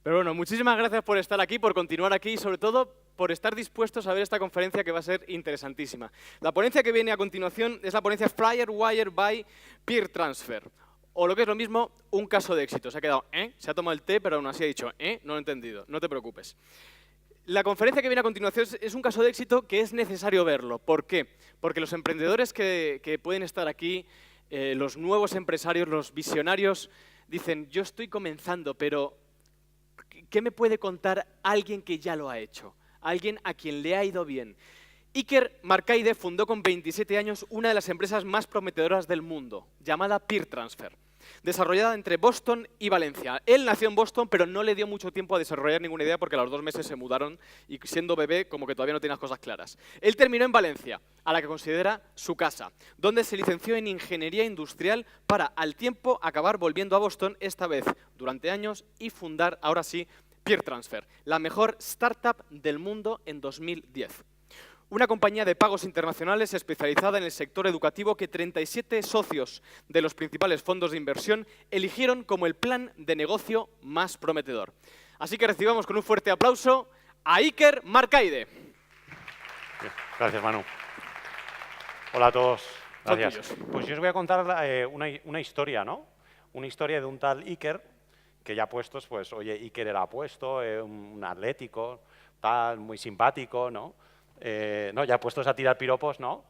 Pero bueno, muchísimas gracias por estar aquí, por continuar aquí y sobre todo por estar dispuestos a ver esta conferencia que va a ser interesantísima. La ponencia que viene a continuación es la ponencia FlyerWire by Peer Transfer. O lo que es lo mismo, un caso de éxito. Se ha quedado, se ha tomado el té, pero aún así ha dicho, no lo he entendido, no te preocupes. La conferencia que viene a continuación es un caso de éxito que es necesario verlo. ¿Por qué? Porque los emprendedores que pueden estar aquí, los nuevos empresarios, los visionarios, dicen, yo estoy comenzando, pero ¿qué me puede contar alguien que ya lo ha hecho? Alguien a quien le ha ido bien. Iker Marcaide fundó con 27 años una de las empresas más prometedoras del mundo, llamada Peer Transfer, desarrollada entre Boston y Valencia. Él nació en Boston, pero no le dio mucho tiempo a desarrollar ninguna idea porque a los 2 meses se mudaron y siendo bebé como que todavía no tenía las cosas claras. Él terminó en Valencia, a la que considera su casa, donde se licenció en Ingeniería Industrial para, al tiempo, acabar volviendo a Boston, esta vez durante años, y fundar, ahora sí, Peer Transfer, la mejor startup del mundo en 2010. Una compañía de pagos internacionales especializada en el sector educativo que 37 socios de los principales fondos de inversión eligieron como el plan de negocio más prometedor. Así que recibamos con un fuerte aplauso a Iker Marcaide. Gracias, Manu. Hola a todos. Gracias. Pues yo os voy a contar una historia, ¿no? Una historia de un tal Iker, que ya puestos, pues, oye, Iker era apuesto, un atlético, tal, muy simpático, ¿no? No, ya puestos a tirar piropos, ¿no?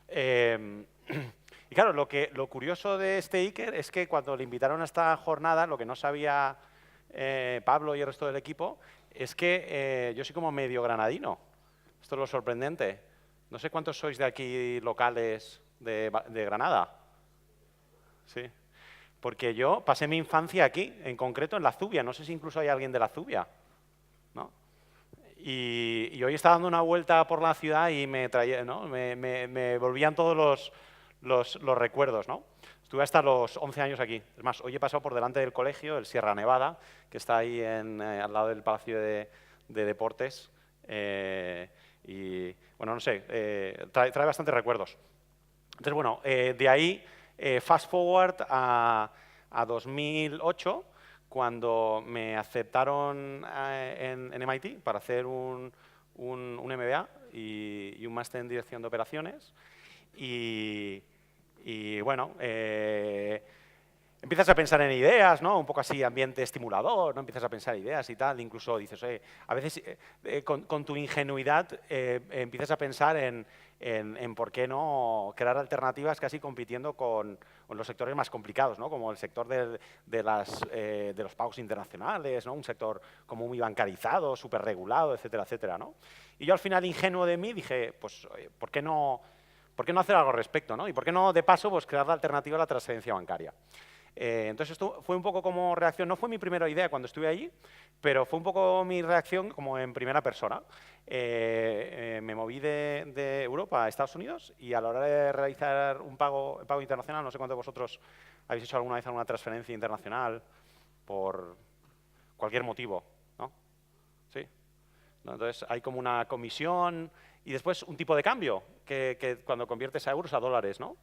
Y claro, lo curioso de este Iker es que cuando le invitaron a esta jornada, lo que no sabía Pablo y el resto del equipo, es que yo soy como medio granadino. Esto es lo sorprendente. No sé cuántos sois de aquí locales de Granada. Sí. Porque yo pasé mi infancia aquí, en concreto en La Zubia. No sé si incluso hay alguien de La Zubia, ¿no? Y hoy estaba dando una vuelta por la ciudad y me volvían todos los recuerdos, ¿no? Estuve hasta los 11 años aquí. Es más, hoy he pasado por delante del colegio, el Sierra Nevada, que está ahí al lado del Palacio de Deportes. Y, bueno, no sé, trae bastantes recuerdos. Entonces, bueno, de ahí, fast forward a 2008, cuando me aceptaron en MIT para hacer un MBA y un máster en dirección de operaciones. Y bueno, empiezas a pensar en ideas, ¿no? Un poco así, ambiente estimulador, ¿no? Empiezas a pensar ideas y tal. Incluso dices, a veces con tu ingenuidad empiezas a pensar en por qué no crear alternativas casi compitiendo con los sectores más complicados, ¿no? Como el sector de los pagos internacionales, ¿no? Un sector como muy bancarizado, súper regulado, etcétera, etcétera, ¿no? Y yo al final, ingenuo de mí, dije, pues, ¿por qué no hacer algo al respecto, ¿no? Y por qué no, de paso, pues, crear la alternativa a la transferencia bancaria. Entonces, esto fue un poco como reacción, no fue mi primera idea cuando estuve allí, pero fue un poco mi reacción como en primera persona. Me moví de Europa a Estados Unidos y a la hora de realizar un pago internacional, no sé cuántos de vosotros habéis hecho alguna vez alguna transferencia internacional por cualquier motivo, ¿no? ¿Sí? ¿No? Entonces, hay como una comisión y después un tipo de cambio que cuando conviertes a euros a dólares, ¿no?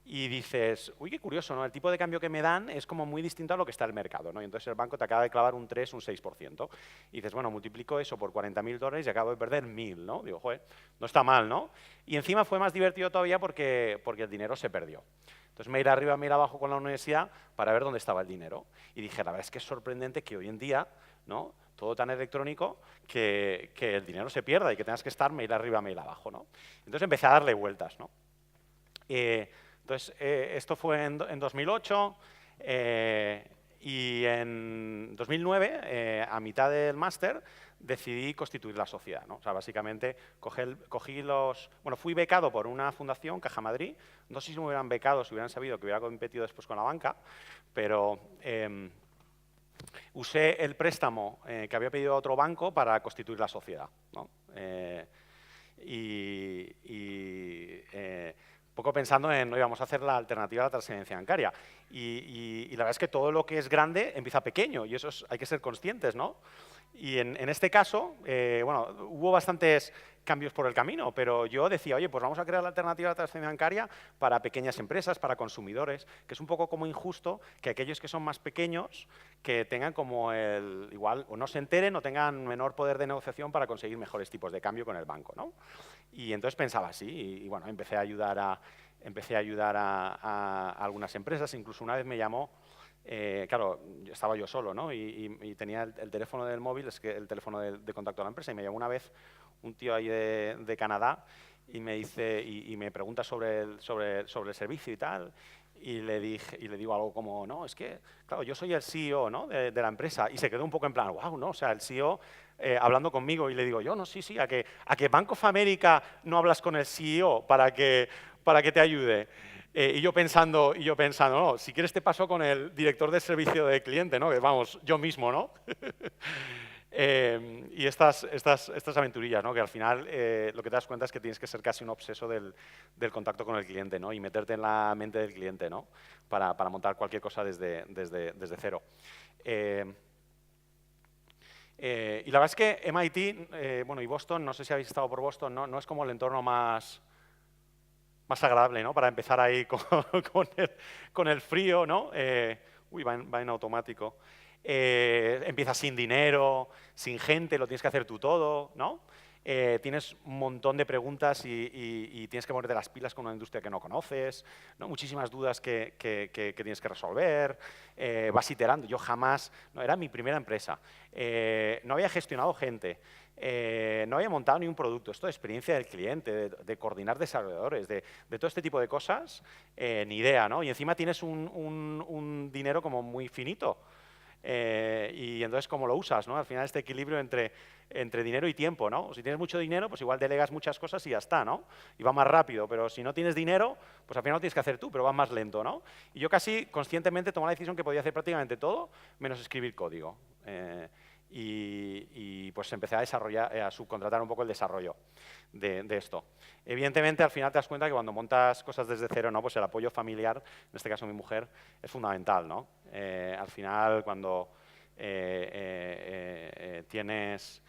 Y dices, uy, qué curioso, ¿no? El tipo de cambio que me dan es como muy distinto a lo que está en el mercado, ¿no? Y entonces el banco te acaba de clavar un 3, un 6%. Y dices, bueno, multiplico eso por $40.000 y acabo de perder 1.000, ¿no? Digo, joder, no está mal, ¿no? Y encima fue más divertido todavía porque el dinero se perdió. Entonces me iré arriba, me iré abajo con la universidad para ver dónde estaba el dinero. Y dije, la verdad es que es sorprendente que hoy en día, ¿no? Todo tan electrónico que el dinero se pierda y que tengas que estar me iré arriba, me iré abajo, ¿no? Entonces empecé a darle vueltas, ¿no? Entonces, esto fue en 2008 y en 2009, a mitad del máster, decidí constituir la sociedad, ¿no? O sea, básicamente fui becado por una fundación, Caja Madrid. No sé si me hubieran becado, si hubieran sabido que hubiera competido después con la banca, pero usé el préstamo que había pedido a otro banco para constituir la sociedad, ¿no? Poco pensando en, vamos a hacer la alternativa a la transferencia bancaria. Y la verdad es que todo lo que es grande empieza pequeño y eso hay que ser conscientes, ¿no? Y en este caso, bueno, hubo bastantes cambios por el camino, pero yo decía, oye, pues vamos a crear la alternativa a la transacción bancaria para pequeñas empresas, para consumidores, que es un poco como injusto que aquellos que son más pequeños que tengan como igual, o no se enteren o tengan menor poder de negociación para conseguir mejores tipos de cambio con el banco, ¿no? Y entonces pensaba así, y bueno, empecé a ayudar a algunas empresas, incluso una vez me llamó. Claro, estaba yo solo, ¿no? Y tenía el teléfono del móvil, es que el teléfono de contacto de la empresa, y me llamó una vez un tío ahí de Canadá y me dice y me pregunta sobre el servicio y tal, y le digo algo como, no, es que, claro, yo soy el CEO, ¿no? de la empresa, y se quedó un poco en plan, wow, ¿no? O sea, el CEO hablando conmigo, y le digo yo, no, sí, ¿a que Bank of America no hablas con el CEO para que te ayude? Y yo pensando, no, si quieres te paso con el director de servicio de cliente, ¿no? Que vamos, yo mismo, ¿no? Y estas aventurillas, ¿no? Que al final lo que te das cuenta es que tienes que ser casi un obseso del contacto con el cliente, ¿no? Y meterte en la mente del cliente, ¿no? Para montar cualquier cosa desde cero. Y la verdad es que MIT, bueno, y Boston, no sé si habéis estado por Boston, no es como el entorno más agradable, ¿no? Para empezar ahí con el frío, ¿no? Uy, va en automático. Empiezas sin dinero, sin gente, lo tienes que hacer tú todo, ¿no? Tienes un montón de preguntas y tienes que ponerte las pilas con una industria que no conoces, ¿no? Muchísimas dudas que tienes que resolver, vas iterando. Yo jamás, no, era mi primera empresa, no había gestionado gente, no había montado ni un producto. Esto de experiencia del cliente, de coordinar desarrolladores, de todo este tipo de cosas, ni idea, ¿no? Y encima tienes un dinero como muy finito. Y entonces, ¿cómo lo usas, ¿no? Al final, este equilibrio entre dinero y tiempo, ¿no? Si tienes mucho dinero, pues igual delegas muchas cosas y ya está, ¿no? Y va más rápido, pero si no tienes dinero, pues al final lo tienes que hacer tú, pero va más lento, ¿no? Y yo casi conscientemente tomé la decisión que podía hacer prácticamente todo, menos escribir código. Y pues empecé a desarrollar, a subcontratar un poco el desarrollo de esto. Evidentemente, al final te das cuenta que cuando montas cosas desde cero, ¿no? Pues el apoyo familiar, en este caso mi mujer, es fundamental, ¿no? Al final, cuando tienes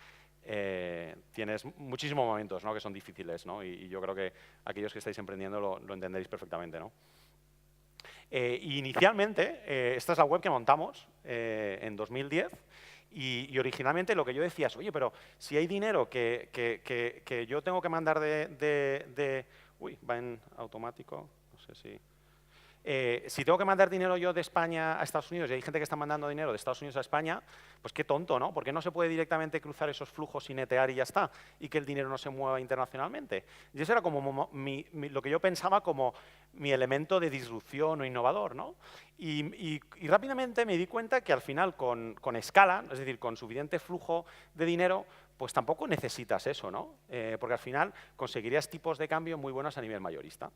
muchísimos momentos, ¿no? Que son difíciles, ¿no? Y yo creo que aquellos que estáis emprendiendo lo entenderéis perfectamente, ¿no? Inicialmente, esta es la web que montamos en 2010, y originalmente lo que yo decía es, oye, pero si hay dinero que yo tengo que mandar Uy, va en automático, no sé si... si tengo que mandar dinero yo de España a Estados Unidos y hay gente que está mandando dinero de Estados Unidos a España, pues qué tonto, ¿no? ¿Por qué no se puede directamente cruzar esos flujos sin netear y ya está? Y que el dinero no se mueva internacionalmente. Y eso era como lo que yo pensaba como mi elemento de disrupción o innovador, ¿no? Y rápidamente me di cuenta que al final con escala, es decir, con suficiente flujo de dinero, pues tampoco necesitas eso, ¿no? Porque al final conseguirías tipos de cambio muy buenos a nivel mayorista.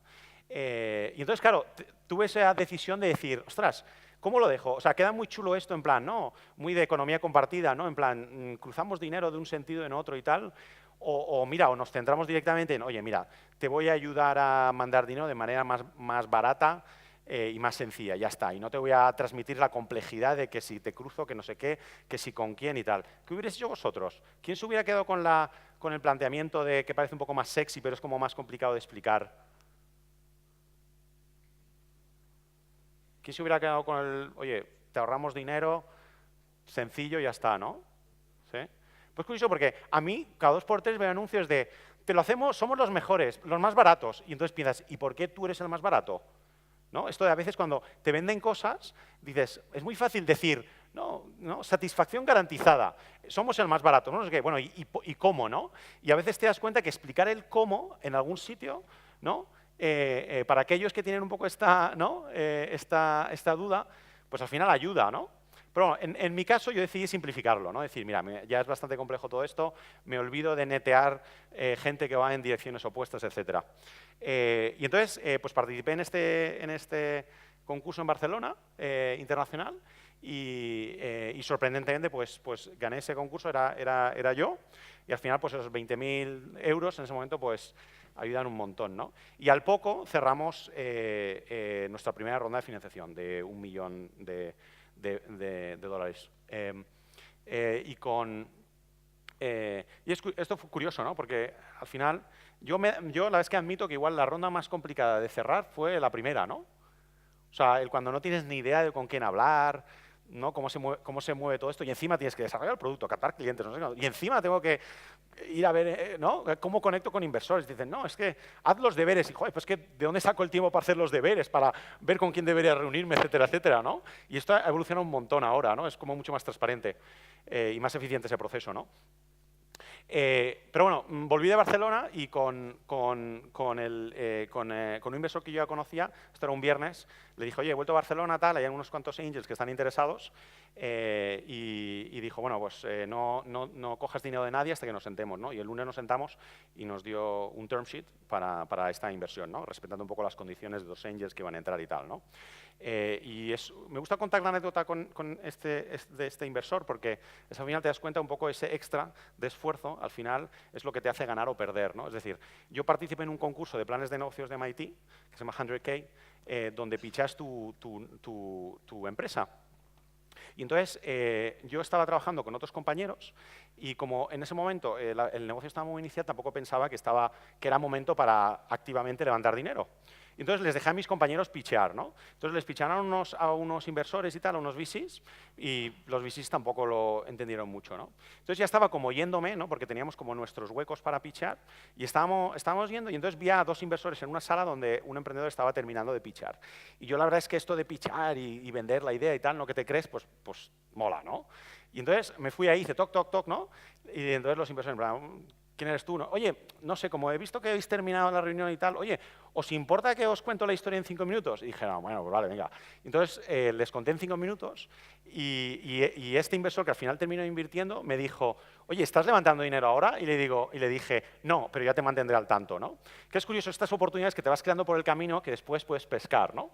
Y entonces, claro, tuve esa decisión de decir, ostras, ¿cómo lo dejo? O sea, queda muy chulo esto en plan, ¿no? Muy de economía compartida, ¿no? En plan, cruzamos dinero de un sentido en otro y tal. O mira, o nos centramos directamente en, oye, mira, te voy a ayudar a mandar dinero de manera más barata y más sencilla, ya está. Y no te voy a transmitir la complejidad de que si te cruzo, que no sé qué, que si con quién y tal. ¿Qué hubierais hecho vosotros? ¿Quién se hubiera quedado con el planteamiento de que parece un poco más sexy, pero es como más complicado de explicar? ¿Quién se hubiera quedado con el, oye, te ahorramos dinero, sencillo y ya está, ¿no? ¿Sí? Pues curioso porque a mí, cada 2x3 veo anuncios de, te lo hacemos, somos los mejores, los más baratos. Y entonces piensas, ¿y por qué tú eres el más barato? ¿No? Esto de a veces cuando te venden cosas, dices, es muy fácil decir, no, satisfacción garantizada, somos el más barato, no sé qué, bueno, ¿y cómo, no? Y a veces te das cuenta que explicar el cómo en algún sitio, ¿no? Para aquellos que tienen un poco esta duda, pues al final ayuda, ¿no? Pero en mi caso yo decidí simplificarlo, ¿no? Decir, mira, ya es bastante complejo todo esto, me olvido de netear gente que va en direcciones opuestas, etc. Y entonces, pues participé en este concurso en Barcelona, internacional, y sorprendentemente, pues gané ese concurso, era yo, y al final, pues esos 20.000 euros en ese momento, pues ayudan un montón, ¿no? Y al poco cerramos nuestra primera ronda de financiación de $1 millón de dólares. Y con Y esto fue curioso, ¿no? Porque al final, yo la verdad es que admito que igual la ronda más complicada de cerrar fue la primera, ¿no? O sea, cuando no tienes ni idea de con quién hablar, ¿no? Cómo se mueve todo esto, y encima tienes que desarrollar el producto, captar clientes, no sé qué, y encima tengo que ir a ver, ¿no? ¿Cómo conecto con inversores? Dicen, no, es que haz los deberes, y joder, pues que ¿de dónde saco el tiempo para hacer los deberes, para ver con quién debería reunirme, etcétera, etcétera, ¿no? Y esto ha evolucionado un montón ahora, ¿no? Es como mucho más transparente y más eficiente ese proceso, ¿no? Pero bueno, volví de Barcelona y con un inversor que yo ya conocía, esto era un viernes, le dije, oye, he vuelto a Barcelona, tal, hay unos cuantos angels que están interesados, y dijo, bueno, pues no cojas dinero de nadie hasta que nos sentemos, ¿no? Y el lunes nos sentamos y nos dio un term sheet para esta inversión, ¿no? Respetando un poco las condiciones de los angels que iban a entrar y tal, ¿no? Me gusta contar la anécdota de este inversor porque al final te das cuenta un poco ese extra de esfuerzo, al final es lo que te hace ganar o perder, ¿no? Es decir, yo participé en un concurso de planes de negocios de MIT, que se llama 100K, donde pichas tu empresa. Y entonces yo estaba trabajando con otros compañeros y como en ese momento el negocio estaba muy inicial, tampoco pensaba que era momento para activamente levantar dinero. Y entonces les dejé a mis compañeros pichear, ¿no? Entonces les picharon a unos inversores y tal, a unos VCs, y los VCs tampoco lo entendieron mucho, ¿no? Entonces ya estaba como yéndome, ¿no? Porque teníamos como nuestros huecos para pichar, y estábamos yendo, y entonces vi a dos inversores en una sala donde un emprendedor estaba terminando de pichar. Y yo la verdad es que esto de pichar y vender la idea y tal, ¿no? Que te crees, pues mola, ¿no? Y entonces me fui ahí, hice toc, toc, toc, ¿no? Y entonces los inversores, en plan, ¿quién eres tú? No? Oye, no sé, como he visto que habéis terminado la reunión y tal, oye, ¿os importa que os cuento la historia en 5 minutos? Y dije, no, bueno, pues vale, venga. Entonces les conté en 5 minutos y este inversor que al final terminó invirtiendo me dijo, oye, ¿estás levantando dinero ahora? Y le dije, no, pero ya te mantendré al tanto, ¿no? Que es curioso, estas oportunidades que te vas creando por el camino que después puedes pescar, ¿no?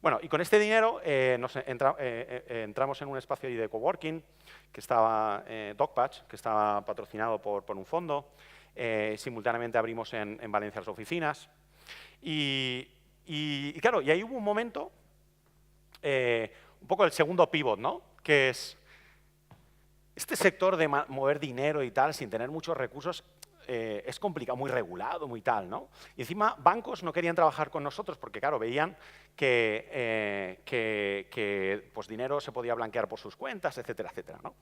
Bueno, y con este dinero entramos en un espacio de coworking que estaba DocPatch, que estaba patrocinado por un fondo. Simultáneamente abrimos en Valencia las oficinas. Y claro, y ahí hubo un momento, un poco el segundo pivot, ¿no? Que es este sector de mover dinero y tal sin tener muchos recursos. Es complicado, muy regulado, muy tal, ¿no? Y encima bancos no querían trabajar con nosotros porque, claro, veían que pues, dinero se podía blanquear por sus cuentas, etcétera, etcétera, ¿no?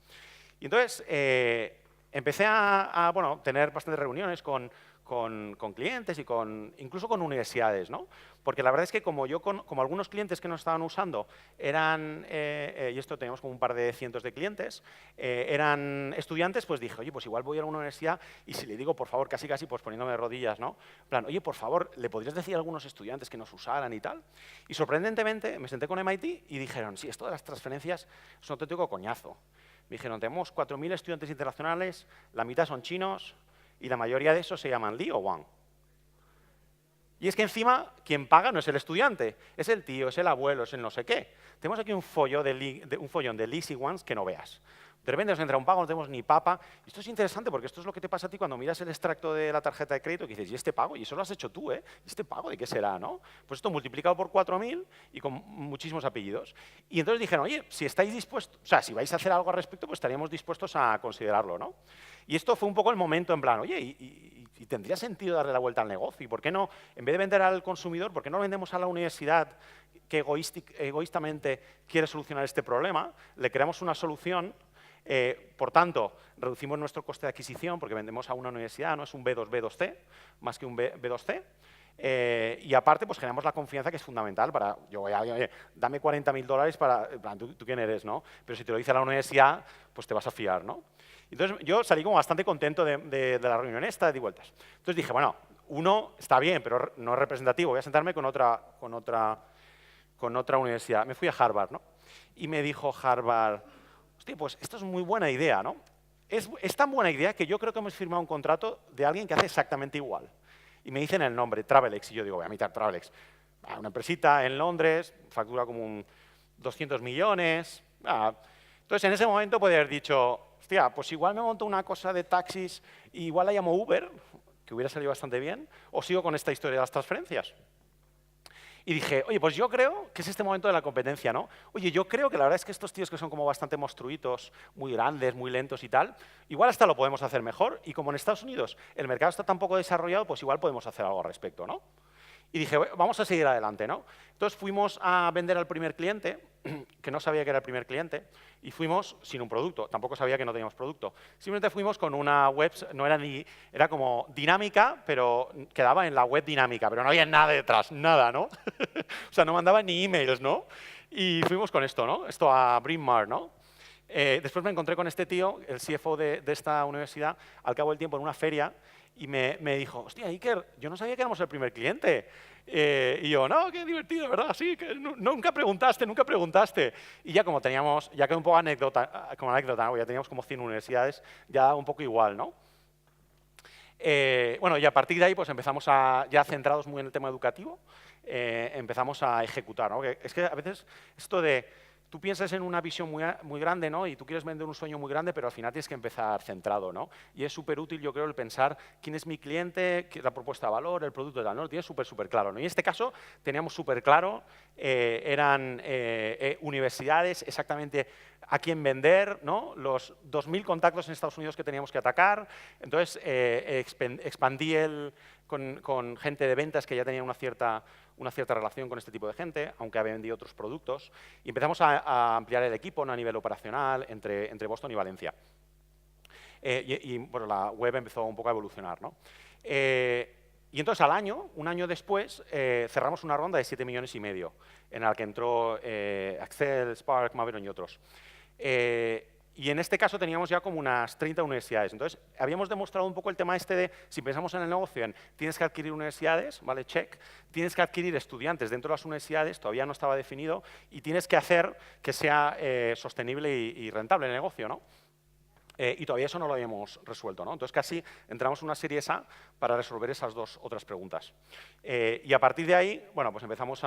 Y entonces empecé a tener bastantes reuniones con clientes y incluso con universidades, ¿no? Porque la verdad es que como algunos clientes que nos estaban usando eran, y esto teníamos como un par de cientos de clientes, eran estudiantes, pues dije, oye, pues igual voy a una universidad y si le digo, por favor, casi pues poniéndome de rodillas, ¿no? En plan, oye, por favor, ¿le podrías decir a algunos estudiantes que nos usaran y tal? Y sorprendentemente me senté con MIT y dijeron, sí, esto de las transferencias es un auténtico coñazo. Me dijeron, tenemos 4.000 estudiantes internacionales, la mitad son chinos, y la mayoría de esos se llaman Li o Wang. Y es que encima, quien paga no es el estudiante, es el tío, es el abuelo, es el no sé qué. Tenemos aquí un follón de Lis y Wangs que no veas. De repente nos entra un pago, no tenemos ni papa. Y esto es interesante porque esto es lo que te pasa a ti cuando miras el extracto de la tarjeta de crédito y dices, ¿y este pago? Y eso lo has hecho tú, ¿eh? ¿Y este pago de qué será, no? Pues esto multiplicado por 4.000 y con muchísimos apellidos. Y entonces dijeron, oye, si estáis dispuestos, o sea, si vais a hacer algo al respecto, pues estaríamos dispuestos a considerarlo, ¿no? Y esto fue un poco el momento en plan, oye, ¿y tendría sentido darle la vuelta al negocio? ¿Y por qué no, en vez de vender al consumidor, por qué no lo vendemos a la universidad que egoístamente quiere solucionar este problema? Le creamos una solución. Por tanto, reducimos nuestro coste de adquisición porque vendemos a una universidad, no es un B2, B2C, más que un B2C. Y aparte, pues generamos la confianza que es fundamental para, yo voy a, oye, dame $40.000 para, ¿tú quién eres, no? Pero si te lo dice la universidad, pues te vas a fiar, ¿no? Entonces yo salí como bastante contento de la reunión esta, de vueltas. Entonces dije, bueno, uno está bien, pero no es representativo, voy a sentarme con otra universidad. Me fui a Harvard, ¿no? Y me dijo Harvard, hostia, pues esto es muy buena idea, ¿no? Es tan buena idea que yo creo que hemos firmado un contrato de alguien que hace exactamente igual. Y me dicen el nombre, Travelex, y yo digo, voy a mirar Travelex. Una empresita en Londres, factura como 200 millones. Entonces, en ese momento podría haber dicho, hostia, pues igual me monto una cosa de taxis y igual la llamo Uber, que hubiera salido bastante bien, o sigo con esta historia de las transferencias. Y dije, oye, pues yo creo que es este momento de la competencia, ¿no? Oye, yo creo que la verdad es que estos tíos que son como bastante monstruitos, muy grandes, muy lentos y tal, igual hasta lo podemos hacer mejor. Y como en Estados Unidos el mercado está tan poco desarrollado, pues igual podemos hacer algo al respecto, ¿no? Y dije, vamos a seguir adelante, ¿no? Entonces fuimos a vender al primer cliente, que no sabía que era el primer cliente, y fuimos sin un producto. Tampoco sabía que no teníamos producto. Simplemente fuimos con una web, no era ni, era como dinámica, pero quedaba en la web dinámica, pero no había nada detrás, nada, ¿no? O sea, no mandaba ni emails, ¿no? Y fuimos con esto, ¿no? Esto a Bryn Mawr, ¿no? Después me encontré con este tío, el CFO de esta universidad, al cabo del tiempo en una feria, y me dijo, hostia, Iker, yo no sabía que éramos el primer cliente. Y yo, no, qué divertido, ¿verdad? Sí, que nunca preguntaste, nunca preguntaste. Y ya como teníamos, ya quedó un poco como anécdota, ¿no? Ya teníamos como 100 universidades, ya un poco igual, ¿no? Bueno, y a partir de ahí pues empezamos ya centrados muy en el tema educativo, empezamos a ejecutar, ¿no? Es que a veces esto de tú piensas en una visión muy grande, ¿no? Y tú quieres vender un sueño muy grande, pero al final tienes que empezar centrado, ¿no? Y es súper útil, yo creo, el pensar quién es mi cliente, qué es la propuesta de valor, el producto, tal, ¿no? Lo tienes súper claro, ¿no? Y en este caso teníamos súper claro, eran universidades, exactamente a quién vender, ¿no? Los 2.000 contactos en Estados Unidos que teníamos que atacar. Entonces, expandí con gente de ventas que ya tenía una cierta relación con este tipo de gente, aunque había vendido otros productos. Y empezamos a ampliar el equipo, ¿no? A nivel operacional entre Boston y Valencia. Bueno, la web empezó un poco a evolucionar, ¿no? Y entonces al año, un año después, cerramos una ronda de 7,5 millones en la que entró Accel, Spark, Maveron y otros. Y en este caso teníamos ya como unas 30 universidades. Entonces, habíamos demostrado un poco el tema este de, si pensamos en el negocio, en tienes que adquirir universidades, ¿vale? Check. Tienes que adquirir estudiantes dentro de las universidades, todavía no estaba definido, y tienes que hacer que sea sostenible y rentable el negocio, ¿no? Y todavía eso no lo habíamos resuelto, ¿no? Entonces casi entramos en una serie A para resolver esas dos otras preguntas. Y a partir de ahí, bueno, pues empezamos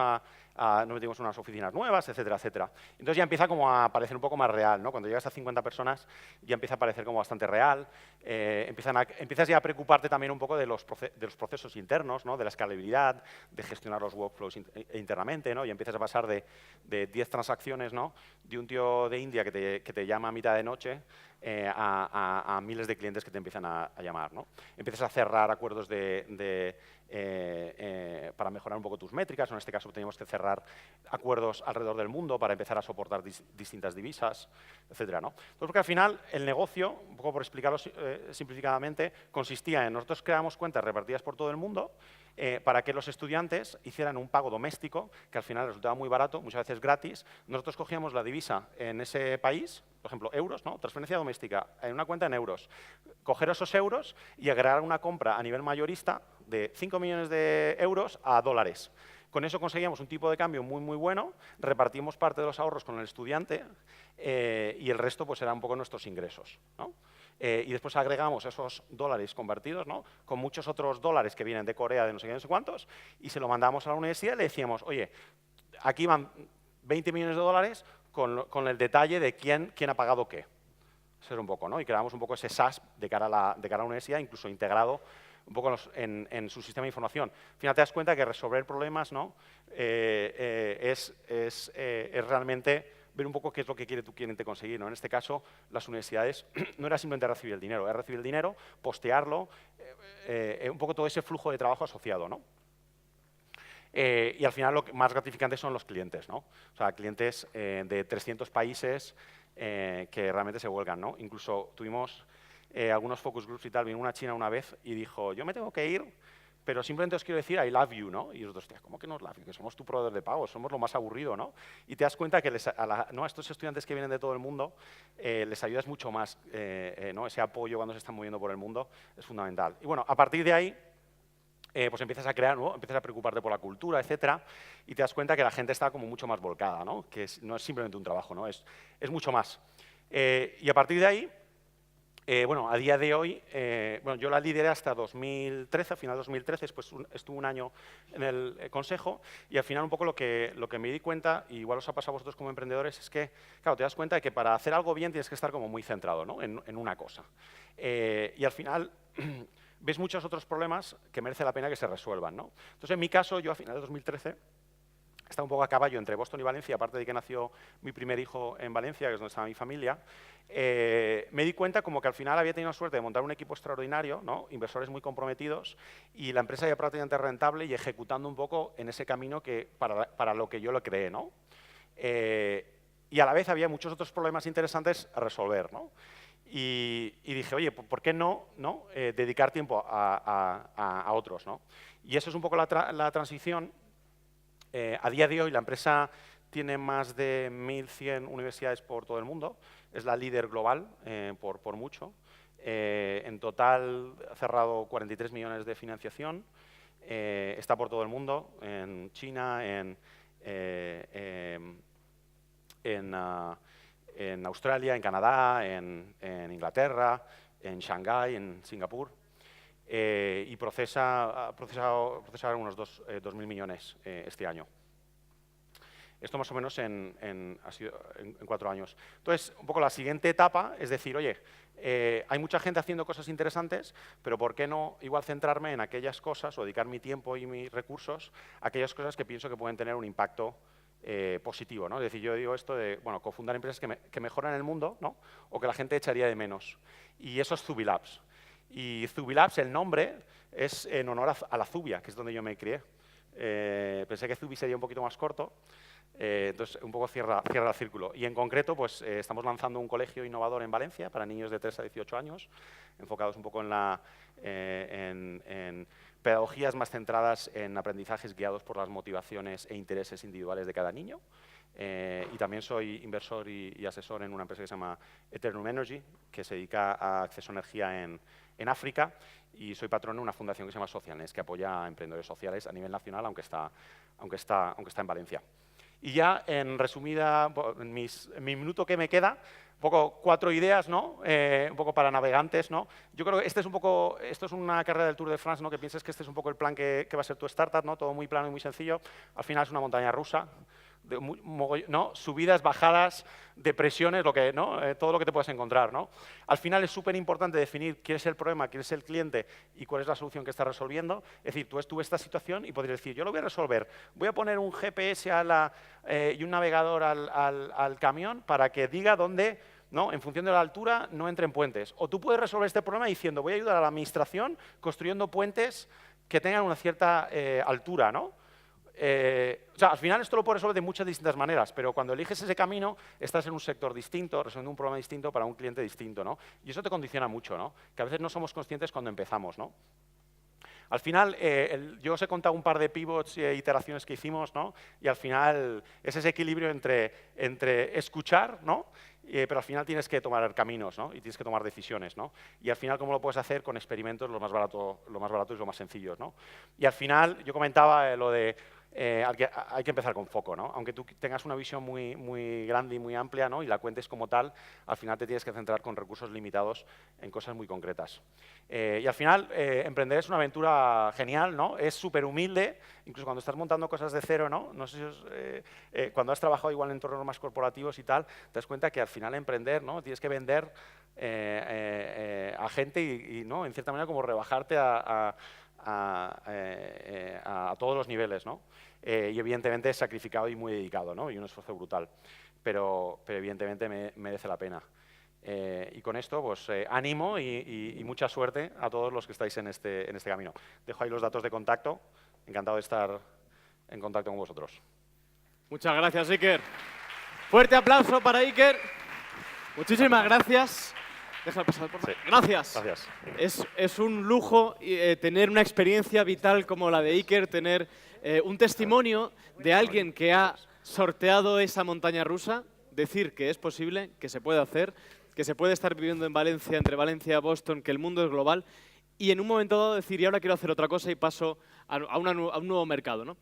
nos metimos en unas oficinas nuevas, etcétera, etcétera. Entonces ya empieza como a parecer un poco más real, ¿no? Cuando llegas a 50 personas ya empieza a parecer como bastante real. Empiezas ya a preocuparte también un poco de los procesos internos, ¿no? De la escalabilidad, de gestionar los workflows internamente, ¿no? Y empiezas a pasar de 10 transacciones, ¿no? De un tío de India que te llama a mitad de noche a miles de clientes que te empiezan a llamar, ¿no? Empiezas a cerrar acuerdos para mejorar un poco tus métricas. En este caso teníamos que cerrar acuerdos alrededor del mundo para empezar a soportar distintas divisas, etcétera, ¿no? Entonces, porque al final el negocio, un poco por explicarlo simplificadamente, consistía en nosotros creamos cuentas repartidas por todo el mundo para que los estudiantes hicieran un pago doméstico, que al final resultaba muy barato, muchas veces gratis. Nosotros cogíamos la divisa en ese país, por ejemplo, euros, ¿no? Transferencia doméstica en una cuenta en euros. Coger esos euros y agregar una compra a nivel mayorista de 5 millones de euros a dólares. Con eso conseguíamos un tipo de cambio muy bueno, repartimos parte de los ahorros con el estudiante y el resto pues eran un poco nuestros ingresos, ¿no? Y después agregamos esos dólares convertidos, ¿no? Con muchos otros dólares que vienen de Corea, de no sé qué, no sé cuántos, y se lo mandamos a la universidad y le decíamos, oye, aquí van 20 millones de dólares con el detalle de quién ha pagado qué. Eso era un poco, ¿no? Y creamos un poco ese SaaS de cara a la universidad, incluso integrado un poco en su sistema de información. Al final te das cuenta que resolver problemas, ¿no? Es realmente ver un poco qué es lo que quiere tu cliente conseguir, ¿no? En este caso, las universidades no era simplemente recibir el dinero, era recibir el dinero, postearlo, un poco todo ese flujo de trabajo asociado, ¿no? Y al final lo más gratificante son los clientes, ¿no? O sea, clientes de 300 países que realmente se vuelcan, ¿no? Incluso tuvimos algunos focus groups y tal, vino una china una vez y dijo, yo me tengo que ir, pero simplemente os quiero decir I love you, ¿no? Y nosotros, hostia, ¿cómo que nos love you? Que somos tu proveedor de pago, somos lo más aburrido, ¿no? Y te das cuenta que a estos estudiantes que vienen de todo el mundo les ayudas mucho más, ¿no? Ese apoyo cuando se están moviendo por el mundo es fundamental. Y bueno, a partir de ahí, pues empiezas a crear, ¿no? Empiezas a preocuparte por la cultura, etcétera, y te das cuenta que la gente está como mucho más volcada, ¿no? Que no es simplemente un trabajo, ¿no? Es mucho más. Y a partir de ahí, bueno, a día de hoy, bueno, yo la lideré hasta 2013, a final de 2013, después estuve un año en el consejo y al final un poco lo que me di cuenta, y igual os ha pasado a vosotros como emprendedores, es que, claro, te das cuenta de que para hacer algo bien tienes que estar como muy centrado, ¿no? en una cosa. Y al final ves muchos otros problemas que merece la pena que se resuelvan, ¿no? Entonces, en mi caso, yo a final de 2013 está un poco a caballo entre Boston y Valencia, aparte de que nació mi primer hijo en Valencia, que es donde estaba mi familia, me di cuenta como que al final había tenido la suerte de montar un equipo extraordinario, ¿no? Inversores muy comprometidos, y la empresa ya prácticamente rentable y ejecutando un poco en ese camino que para lo que yo lo creé, ¿no? Y a la vez había muchos otros problemas interesantes a resolver, ¿no? Y dije, oye, ¿por qué no dedicar tiempo a otros, ¿no? Y eso es un poco la transición. A día de hoy la empresa tiene más de 1.100 universidades por todo el mundo, es la líder global por mucho. En total ha cerrado 43 millones de financiación, está por todo el mundo, en China, en Australia, en Canadá, en Inglaterra, en Shanghái, en Singapur. Y procesa unos 2.000 millones este año. Esto más o menos en 4 años. Entonces, un poco la siguiente etapa es decir, oye, hay mucha gente haciendo cosas interesantes, pero ¿por qué no igual centrarme en aquellas cosas o dedicar mi tiempo y mis recursos a aquellas cosas que pienso que pueden tener un impacto positivo, ¿no? Es decir, yo digo esto de, bueno, cofundar empresas que mejoran el mundo, ¿no? O que la gente echaría de menos. Y eso es Zubilabs. Y Zubilabs, el nombre, es en honor a la Zubia, que es donde yo me crié. Pensé que Zubi sería un poquito más corto, entonces un poco cierra el círculo. Y en concreto, pues estamos lanzando un colegio innovador en Valencia para niños de 3 a 18 años, enfocados un poco en pedagogías más centradas en aprendizajes guiados por las motivaciones e intereses individuales de cada niño. Y también soy inversor y asesor en una empresa que se llama Eternum Energy, que se dedica a acceso a energía en África, y soy patrono de una fundación que se llama Socialness, que apoya a emprendedores sociales a nivel nacional, aunque está en Valencia. Y ya, en resumida, en mi minuto que me queda, un poco 4 ideas, ¿no? Un poco para navegantes, ¿no? Yo creo que esto es una carrera del Tour de France, ¿no? Que pienses que este es un poco el plan que va a ser tu startup, ¿no? Todo muy plano y muy sencillo. Al final es una montaña rusa, ¿no? Subidas, bajadas, depresiones, todo lo que te puedes encontrar, ¿no? Al final es súper importante definir quién es el problema, quién es el cliente y cuál es la solución que estás resolviendo. Es decir, tú ves esta situación y podrías decir, yo lo voy a resolver, voy a poner un GPS y un navegador al camión para que diga dónde, ¿no? En función de la altura, no entren puentes. O tú puedes resolver este problema diciendo, voy a ayudar a la administración construyendo puentes que tengan una cierta altura, ¿no? O sea, al final esto lo puedes resolver de muchas distintas maneras, pero cuando eliges ese camino, estás en un sector distinto, resolviendo un problema distinto para un cliente distinto, ¿no? Y eso te condiciona mucho, ¿no? Que a veces no somos conscientes cuando empezamos, ¿no? Al final, yo os he contado un par de pivots e iteraciones que hicimos, ¿no? Y al final es ese equilibrio entre escuchar, ¿no? Pero al final tienes que tomar caminos, ¿no? Y tienes que tomar decisiones, ¿no? Y al final, ¿cómo lo puedes hacer? Con experimentos lo más barato y lo más sencillos, ¿no? Y al final, yo comentaba lo de hay que empezar con foco, ¿no? Aunque tú tengas una visión muy, muy grande y muy amplia, ¿no? Y la cuentes como tal, al final te tienes que centrar con recursos limitados en cosas muy concretas. Y al final, emprender es una aventura genial, ¿no? Es súper humilde, incluso cuando estás montando cosas de cero, ¿no? No sé si cuando has trabajado igual en entornos más corporativos y tal, te das cuenta que al final emprender, ¿no? Tienes que vender a gente y ¿no? En cierta manera como rebajarte a todos los niveles, ¿no? Y evidentemente es sacrificado y muy dedicado, ¿no? Y un esfuerzo brutal, pero evidentemente merece la pena. Y con esto, pues ánimo y mucha suerte a todos los que estáis en este camino. Dejo ahí los datos de contacto, encantado de estar en contacto con vosotros. Muchas gracias, Iker. Fuerte aplauso para Iker. Muchísimas gracias. Déjame pasar, por favor. Sí. Gracias. Gracias. Es un lujo tener una experiencia vital como la de Iker, tener un testimonio de alguien que ha sorteado esa montaña rusa, decir que es posible, que se puede hacer, que se puede estar viviendo en Valencia, entre Valencia y Boston, que el mundo es global, y en un momento dado decir, y ahora quiero hacer otra cosa y paso a un nuevo mercado, ¿no?